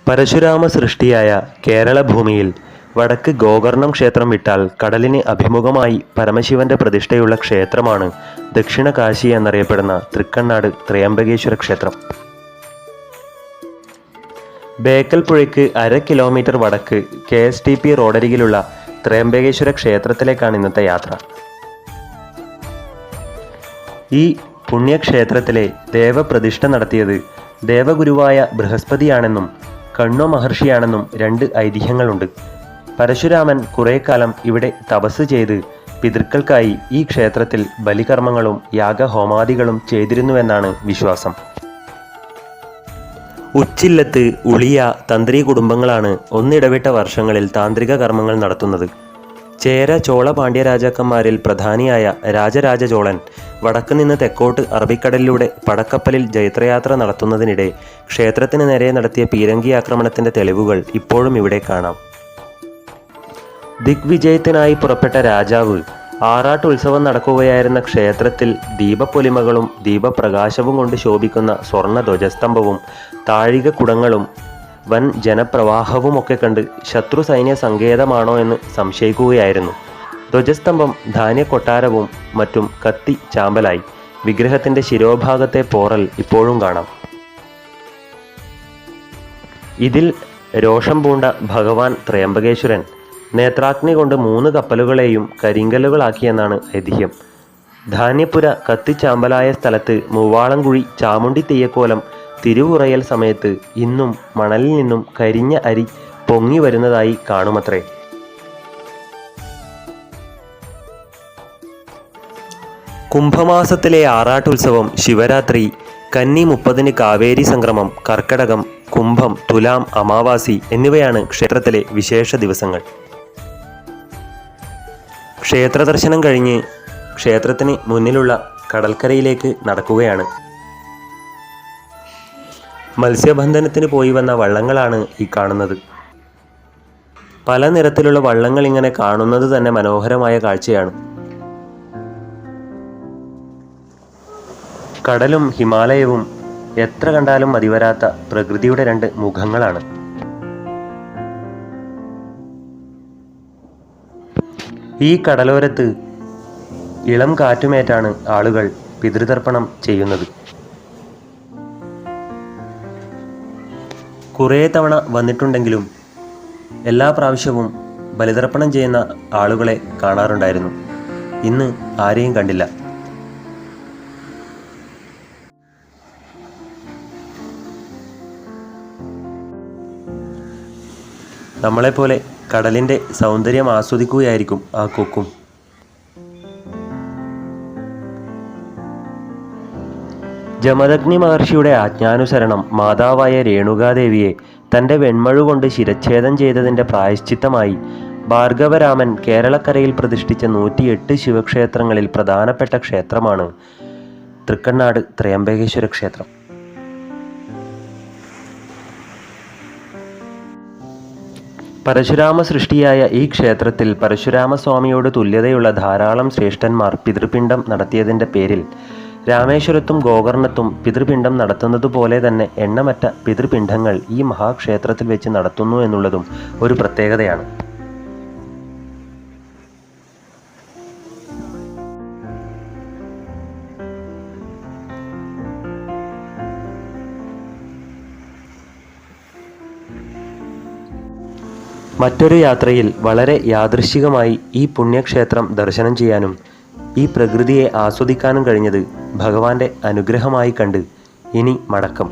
പരശുരാമ സൃഷ്ടിയായ കേരളഭൂമിയിൽ വടക്ക് ഗോകർണം ക്ഷേത്രം വിട്ടാൽ കടലിന് അഭിമുഖമായി പരമശിവന്റെ പ്രതിഷ്ഠയുള്ള ക്ഷേത്രമാണ് ദക്ഷിണ കാശി എന്നറിയപ്പെടുന്ന തൃക്കണ്ണാട് ത്രയംബകേശ്വര ക്ഷേത്രം. ബേക്കൽ പുഴയ്ക്ക് 1/2 കിലോമീറ്റർ വടക്ക് KSTP റോഡരികിലുള്ള ത്രയംബകേശ്വര ക്ഷേത്രത്തിലേക്കാണ് ഇന്നത്തെ യാത്ര. ഈ പുണ്യക്ഷേത്രത്തിലെ ദേവപ്രതിഷ്ഠ നടത്തിയത് ദേവഗുരുവായ ബൃഹസ്പതിയാണെന്നും കണ്വ മഹർഷിയാണെന്നും 2 ഐതിഹ്യങ്ങളുണ്ട്. പരശുരാമൻ കുറേ കാലം ഇവിടെ തപസ് ചെയ്ത് പിതൃക്കൾക്കായി ഈ ക്ഷേത്രത്തിൽ ബലികർമ്മങ്ങളും യാഗഹോമാദികളും ചെയ്തിരുന്നുവെന്നാണ് വിശ്വാസം. ഉച്ചില്ലത്ത്, ഉളിയ, തന്ത്രി കുടുംബങ്ങളാണ് ഒന്നിടവിട്ട വർഷങ്ങളിൽ താന്ത്രിക കർമ്മങ്ങൾ നടത്തുന്നത്. ചേര, ചോള, പാണ്ഡ്യ രാജാക്കന്മാരിൽ പ്രധാനിയായ രാജരാജ ചോളൻ വടക്ക് നിന്ന് തെക്കോട്ട് അറബിക്കടലിലൂടെ പടക്കപ്പലിൽ ജൈത്രയാത്ര നടത്തുന്നതിനിടെ ക്ഷേത്രത്തിന് നേരെ നടത്തിയ പീരങ്കി ആക്രമണത്തിൻ്റെ തെളിവുകൾ ഇപ്പോഴും ഇവിടെ കാണാം. ദിഗ്വിജയത്തിനായി പുറപ്പെട്ട രാജാവ് ആറാട്ട് ഉത്സവം നടക്കുകയായിരുന്ന ക്ഷേത്രത്തിൽ ദീപപ്പൊലിമകളും ദീപപ്രകാശവും കൊണ്ട് ശോഭിക്കുന്ന സ്വർണ്ണ ധ്വജസ്തംഭവും താഴിക കുടങ്ങളും വൻ ജനപ്രവാഹവുമൊക്കെ കണ്ട് ശത്രു സൈന്യ സങ്കേതമാണോ എന്ന് സംശയിക്കുകയായിരുന്നു. ധ്വജസ്തംഭം ധാന്യക്കൊട്ടാരവും മറ്റും കത്തി ചാമ്പലായി. വിഗ്രഹത്തിൻ്റെ ശിരോഭാഗത്തെ പോറൽ ഇപ്പോഴും കാണാം. ഇതിൽ രോഷം പൂണ്ട ഭഗവാൻ ത്രയംബകേശ്വരൻ നേത്രാഗ്നി കൊണ്ട് 3 കപ്പലുകളെയും കരിങ്കല്ലുകളാക്കിയെന്നാണ് ഐതിഹ്യം. ധാന്യപ്പുര കത്തിച്ചാമ്പലായ സ്ഥലത്ത് മൂവാളംകുഴി ചാമുണ്ടി തെയ്യക്കോലം തിരുവുറയൽ സമയത്ത് ഇന്നും മണലിൽ നിന്നും കരിഞ്ഞ അരി പൊങ്ങി വരുന്നതായി കാണുമത്രേ. കുംഭമാസത്തിലെ ആറാട്ടുത്സവം, ശിവരാത്രി, കന്നി 30-ന് കാവേരി സംക്രമം, കർക്കടകം, കുംഭം, തുലാം, അമാവാസി എന്നിവയാണ് ക്ഷേത്രത്തിലെ വിശേഷ ദിവസങ്ങൾ. ക്ഷേത്രദർശനം കഴിഞ്ഞ് ക്ഷേത്രത്തിന് മുന്നിലുള്ള കടൽക്കരയിലേക്ക് നടക്കുകയാണ്. മത്സ്യബന്ധനത്തിന് പോയി വന്ന വള്ളങ്ങളാണ് ഈ കാണുന്നത്. പല നിറത്തിലുള്ള വള്ളങ്ങൾ ഇങ്ങനെ കാണുന്നത് തന്നെ മനോഹരമായ കാഴ്ചയാണ്. കടലും ഹിമാലയവും എത്ര കണ്ടാലും മതിവരാത്ത പ്രകൃതിയുടെ 2 മുഖങ്ങളാണ്. ഈ കടലോരത്ത് ഇളം കാറ്റുമേറ്റാണ് ആളുകൾ പിതൃതർപ്പണം ചെയ്യുന്നത്. കുറേ തവണ വന്നിട്ടുണ്ടെങ്കിലും എല്ലാ പ്രാവശ്യവും ബലിതർപ്പണം ചെയ്യുന്ന ആളുകളെ കാണാറുണ്ടായിരുന്നു. ഇന്ന് ആരെയും കണ്ടില്ല. നമ്മളെപ്പോലെ കടലിൻ്റെ സൗന്ദര്യം ആസ്വദിക്കുകയായിരിക്കും ആ കൊക്കും. ജമദഗ്നി മഹർഷിയുടെ ആജ്ഞാനുസരണം മാതാവായ രേണുകാദേവിയെ തൻ്റെ വെൺമഴുകൊണ്ട് ശിരച്ഛേദം ചെയ്തതിൻ്റെ പ്രായശ്ചിത്തമായി ഭാർഗവരാമൻ കേരളക്കരയിൽ പ്രതിഷ്ഠിച്ച 108 ശിവക്ഷേത്രങ്ങളിൽ പ്രധാനപ്പെട്ട ക്ഷേത്രമാണ് തൃക്കണ്ണാട് ത്രയംബകേശ്വര ക്ഷേത്രം. പരശുരാമ സൃഷ്ടിയായ ഈ ക്ഷേത്രത്തിൽ പരശുരാമസ്വാമിയോട് തുല്യതയുള്ള ധാരാളം ശ്രേഷ്ഠന്മാർ പിതൃപിണ്ഡം നടത്തിയതിൻ്റെ പേരിൽ രാമേശ്വരത്തും ഗോകർണത്തും പിതൃപിണ്ഡം നടത്തുന്നതുപോലെ തന്നെ എണ്ണമറ്റ പിതൃപിണ്ഡങ്ങൾ ഈ മഹാക്ഷേത്രത്തിൽ വെച്ച് നടത്തുന്നു എന്നുള്ളതും ഒരു പ്രത്യേകതയാണ്. മറ്റൊരു യാത്രയിൽ വളരെ യാദൃശ്ചികമായി ഈ പുണ്യക്ഷേത്രം ദർശനം ചെയ്യാനും ഈ പ്രകൃതിയെ ആസ്വദിക്കാനും കഴിഞ്ഞത് ഭഗവാന്റെ അനുഗ്രഹമായി കണ്ട് ഇനി മടക്കം.